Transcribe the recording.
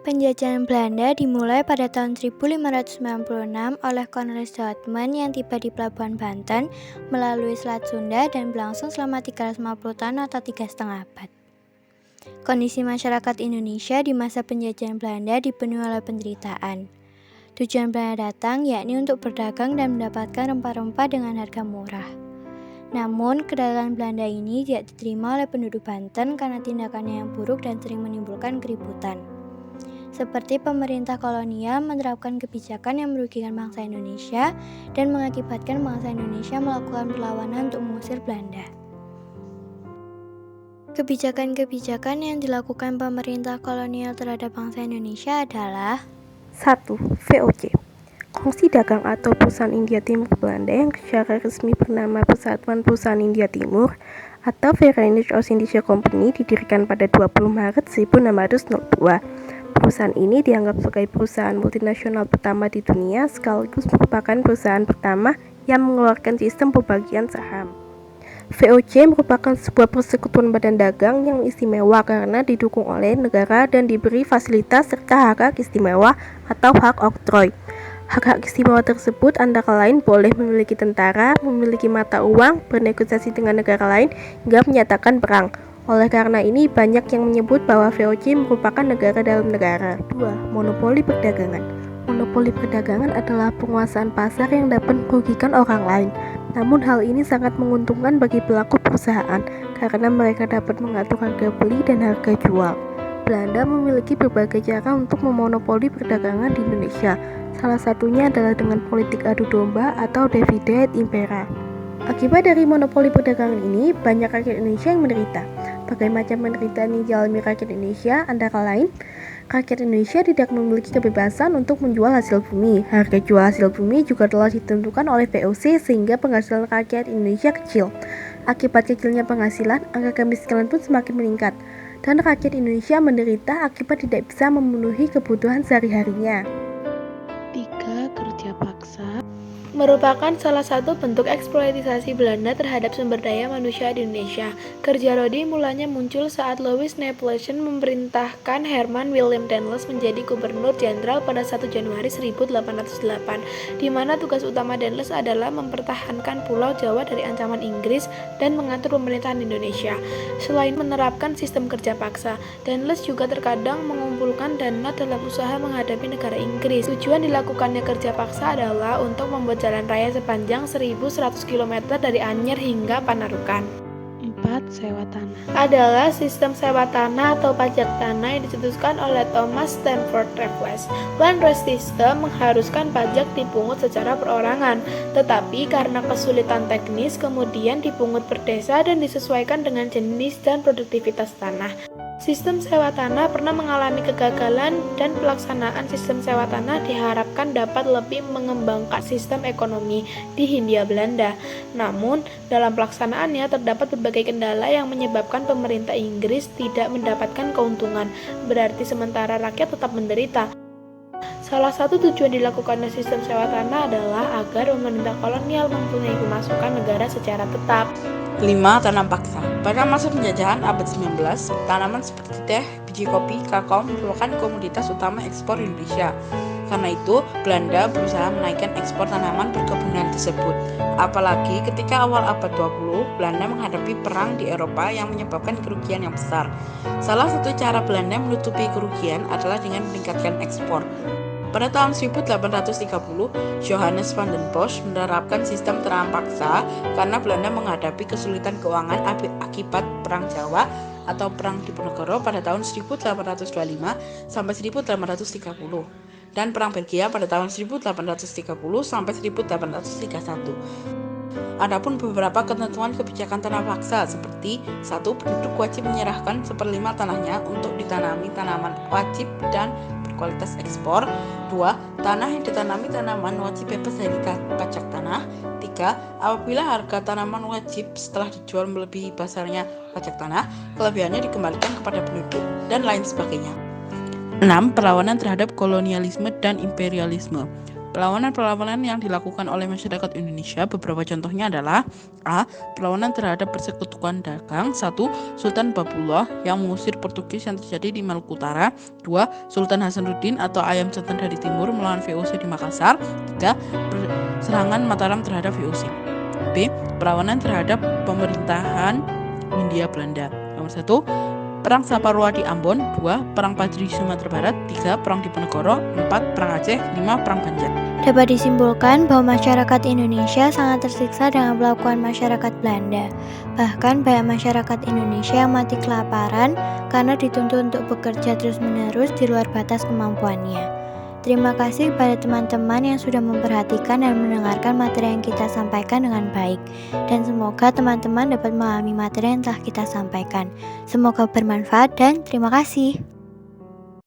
Penjajahan Belanda dimulai pada tahun 1596 oleh Cornelis Houtman yang tiba di Pelabuhan Banten melalui Selat Sunda dan berlangsung selama 350 tahun atau 3,5 abad. Kondisi masyarakat Indonesia di masa penjajahan Belanda dipenuhi oleh penderitaan. Tujuan Belanda datang yakni untuk berdagang dan mendapatkan rempah-rempah dengan harga murah. Namun, kedatangan Belanda ini tidak diterima oleh penduduk Banten karena tindakannya yang buruk dan sering menimbulkan keributan. Seperti pemerintah kolonial menerapkan kebijakan yang merugikan bangsa Indonesia dan mengakibatkan bangsa Indonesia melakukan perlawanan untuk mengusir Belanda. Kebijakan-kebijakan yang dilakukan pemerintah kolonial terhadap bangsa Indonesia adalah 1. VOC Kongsi Dagang atau Perusahaan India Timur Belanda yang secara resmi bernama Persatuan Perusahaan India Timur atau Verenigd Oost-Indische Compagnie didirikan pada 20 Maret 1602. Perusahaan ini dianggap sebagai perusahaan multinasional pertama di dunia sekaligus merupakan perusahaan pertama yang mengeluarkan sistem pembagian saham. VOC merupakan sebuah persekutuan badan dagang yang istimewa karena didukung oleh negara dan diberi fasilitas serta hak istimewa atau hak oktroy. Hak-hak istimewa tersebut antara lain boleh memiliki tentara, memiliki mata uang, bernegosiasi dengan negara lain, hingga menyatakan perang. Oleh karena ini, banyak yang menyebut bahwa VOC merupakan negara dalam negara. 2. Monopoli perdagangan. Monopoli perdagangan adalah penguasaan pasar yang dapat merugikan orang lain. Namun hal ini sangat menguntungkan bagi pelaku perusahaan karena mereka dapat mengatur harga beli dan harga jual. Belanda memiliki berbagai cara untuk memonopoli perdagangan di Indonesia. Salah satunya adalah dengan politik adu domba atau divide et impera. Akibat dari monopoli perdagangan ini, banyak rakyat Indonesia yang menderita. Berbagai macam penderitaan yang dialami rakyat Indonesia antara lain, rakyat Indonesia tidak memiliki kebebasan untuk menjual hasil bumi. Harga jual hasil bumi juga telah ditentukan oleh VOC sehingga penghasilan rakyat Indonesia kecil. Akibat kecilnya penghasilan, angka kemiskinan pun semakin meningkat. Dan rakyat Indonesia menderita akibat tidak bisa memenuhi kebutuhan sehari-harinya. 3. Kerja paksa merupakan salah satu bentuk eksploitasi Belanda terhadap sumber daya manusia di Indonesia. Kerja rodi mulanya muncul saat Louis Napoleon memerintahkan Herman Willem Daendels menjadi gubernur jenderal pada 1 Januari 1808, di mana tugas utama Daendels adalah mempertahankan Pulau Jawa dari ancaman Inggris dan mengatur pemerintahan Indonesia. Selain menerapkan sistem kerja paksa, Daendels juga terkadang mengumpulkan dana dalam usaha menghadapi negara Inggris. Tujuan dilakukannya kerja paksa adalah untuk membuat jalan raya sepanjang 1.100 km dari Anyer hingga Panarukan. 4. Sewa tanah adalah sistem sewa tanah atau pajak tanah yang dicetuskan oleh Thomas Stamford Raffles. Land Rent System mengharuskan pajak dipungut secara perorangan, tetapi karena kesulitan teknis kemudian dipungut per desa dan disesuaikan dengan jenis dan produktivitas tanah. Sistem sewa tanah pernah mengalami kegagalan dan pelaksanaan sistem sewa tanah diharapkan dapat lebih mengembangkan sistem ekonomi di Hindia Belanda. Namun, dalam pelaksanaannya terdapat berbagai kendala yang menyebabkan pemerintah Inggris tidak mendapatkan keuntungan, berarti sementara rakyat tetap menderita. Salah satu tujuan dilakukannya sistem sewa tanah adalah agar pemerintah kolonial mempunyai pemasukan negara secara tetap. 5. Tanam paksa. Pada masa penjajahan abad 19, tanaman seperti teh, biji kopi, kakao merupakan komoditas utama ekspor Indonesia. Karena itu, Belanda berusaha menaikkan ekspor tanaman perkebunan tersebut. Apalagi ketika awal abad 20, Belanda menghadapi perang di Eropa yang menyebabkan kerugian yang besar. Salah satu cara Belanda menutupi kerugian adalah dengan meningkatkan ekspor. Pada tahun 1830, Johannes van den Bosch menerapkan sistem tanam paksa karena Belanda menghadapi kesulitan keuangan akibat Perang Jawa atau Perang Diponegoro pada tahun 1825 sampai 1830 dan Perang Belgia pada tahun 1830 sampai 1831. Adapun beberapa ketentuan kebijakan tanam paksa seperti 1. Penduduk wajib menyerahkan 1/5 tanahnya untuk ditanami tanaman wajib dan berkualitas ekspor. 2. Tanah yang ditanami tanaman wajib bebas dari pajak tanah. 3. Apabila harga tanaman wajib setelah dijual melebihi pasarnya pajak tanah, kelebihannya dikembalikan kepada penduduk, dan lain sebagainya. 6. Perlawanan terhadap kolonialisme dan imperialisme. Perlawanan-perlawanan yang dilakukan oleh masyarakat Indonesia, beberapa contohnya adalah A. Perlawanan terhadap persekutuan dagang. 1. Sultan Babullah yang mengusir Portugis yang terjadi di Maluku Utara. 2. Sultan Hasanuddin atau Ayam Jantan dari Timur melawan VOC di Makassar. 3. Serangan Mataram terhadap VOC. B. Perlawanan terhadap pemerintahan Hindia Belanda. Nomor 1. Perang Saparua di Ambon. 2. Perang Padri di Sumatera Barat. 3. Perang Diponegoro. 4. Perang Aceh. 5. Perang Banjar. Dapat disimpulkan bahwa masyarakat Indonesia sangat tersiksa dengan perlakuan masyarakat Belanda. Bahkan banyak masyarakat Indonesia yang mati kelaparan karena dituntut untuk bekerja terus-menerus di luar batas kemampuannya. Terima kasih kepada teman-teman yang sudah memperhatikan dan mendengarkan materi yang kita sampaikan dengan baik. Dan semoga teman-teman dapat memahami materi yang telah kita sampaikan. Semoga bermanfaat dan terima kasih.